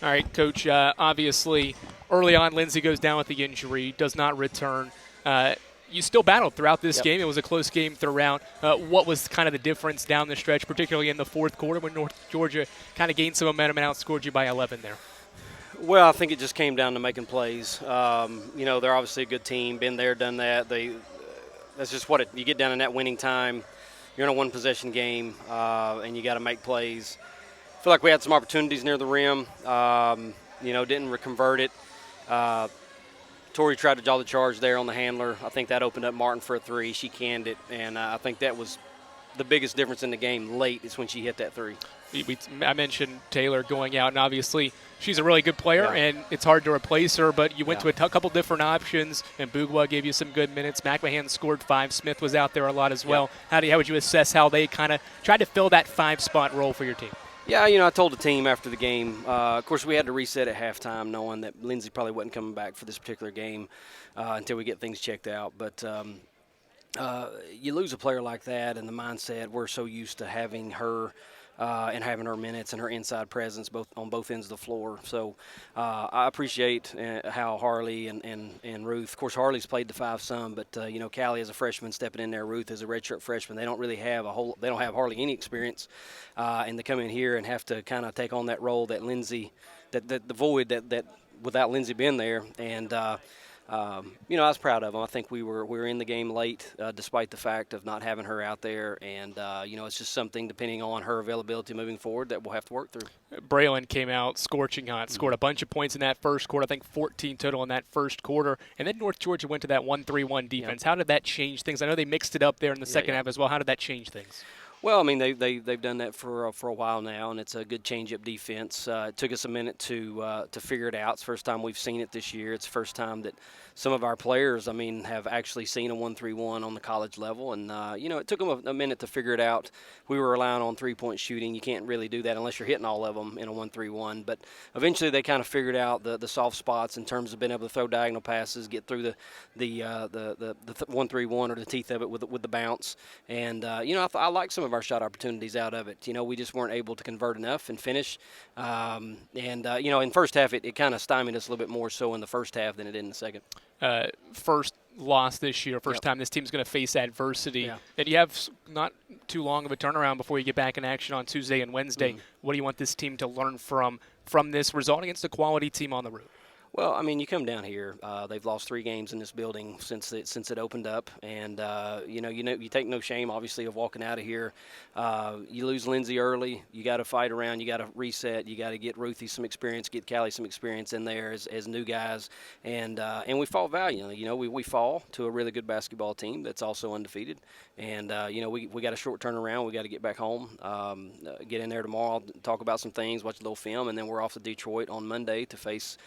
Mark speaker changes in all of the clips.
Speaker 1: All right, Coach, obviously early on Lindsey goes down with the injury, does not return. You still battled throughout this game. It was a close game throughout. What was kind of the difference down the stretch, particularly in the fourth quarter when North Georgia kind of gained some momentum and outscored you by 11 there?
Speaker 2: Well, I think it just came down to making plays. They're obviously a good team, been there, done that. That's just you get down in that winning time. You're in a one-possession game, and you got to make plays. I feel like we had some opportunities near the rim. Didn't convert it. Tori tried to draw the charge there on the handler. I think that opened up Martin for a three. She canned it, and I think that was the biggest difference in the game late is when she hit that three.
Speaker 1: I mentioned Taylor going out, and obviously she's a really good player, and it's hard to replace her, but you went to a couple different options, and Bougwa gave you some good minutes. McMahon scored 5. Smith was out there a lot as well. How would you assess how they kind of tried to fill that 5-spot role for your team?
Speaker 2: Yeah, I told the team after the game, of course, we had to reset at halftime knowing that Lindsey probably wasn't coming back for this particular game until we get things checked out. But you lose a player like that, and the mindset, we're so used to having her and having her minutes and her inside presence on both ends of the floor. So I appreciate how Harley and Ruth, of course, Harley's played the 5 some, but Callie as a freshman stepping in there, Ruth as a redshirt freshman, they don't really have they don't have hardly any experience, and they come in here and have to kind of take on that role that Lindsey, that the void that without Lindsey being there, and I was proud of them. I think we were in the game late, despite the fact of not having her out there, and it's just something depending on her availability moving forward that we'll have to work through.
Speaker 1: Braylon came out scorching hot, scored a bunch of points in that first quarter. I think 14 total in that first quarter, and then North Georgia went to that 1-3-1 defense. How did that change things? I know they mixed it up there in the second half as well. How did that change things?
Speaker 2: Well, I mean, they've done that for a while now, and it's a good change-up defense. It took us a minute to figure it out. It's the first time we've seen it this year. It's the first time that some of our players, have actually seen a 1-3-1 on the college level. And, it took them a minute to figure it out. We were relying on three-point shooting. You can't really do that unless you're hitting all of them in a 1-3-1. But eventually they kind of figured out the soft spots in terms of being able to throw diagonal passes, get through the 1-3-1 or the teeth of it with the bounce. And, I like some of our shot opportunities out of it. We just weren't able to convert enough and finish. In first half, it kind of stymied us a little bit more so in the first half than it did in the second.
Speaker 1: First loss this year, first time this team's going to face adversity. And you have not too long of a turnaround before you get back in action on Tuesday and Wednesday. What do you want this team to learn from this result against a quality team on the road?
Speaker 2: Well, you come down here. They've lost 3 games in this building since it opened up, and you take no shame, obviously, of walking out of here. You lose Lindsey early. You got to fight around. You got to reset. You got to get Ruthie some experience, get Callie some experience in there as new guys, and we fought valiantly. We fall to a really good basketball team that's also undefeated, and we got a short turnaround. We got to get back home, get in there tomorrow, talk about some things, watch a little film, and then we're off to Detroit on Monday to face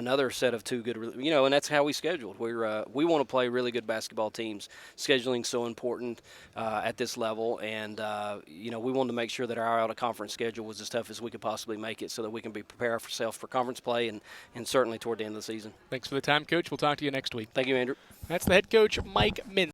Speaker 2: another set of 2 good, and that's how we scheduled. We want to play really good basketball teams. Scheduling's so important at this level, and we wanted to make sure that our out-of-conference schedule was as tough as we could possibly make it, so that we can be prepared ourselves for conference play and certainly toward the end of the season.
Speaker 1: Thanks for the time, Coach. We'll talk to you next week.
Speaker 2: Thank you, Andrew.
Speaker 1: That's the head coach, Mike Mincey.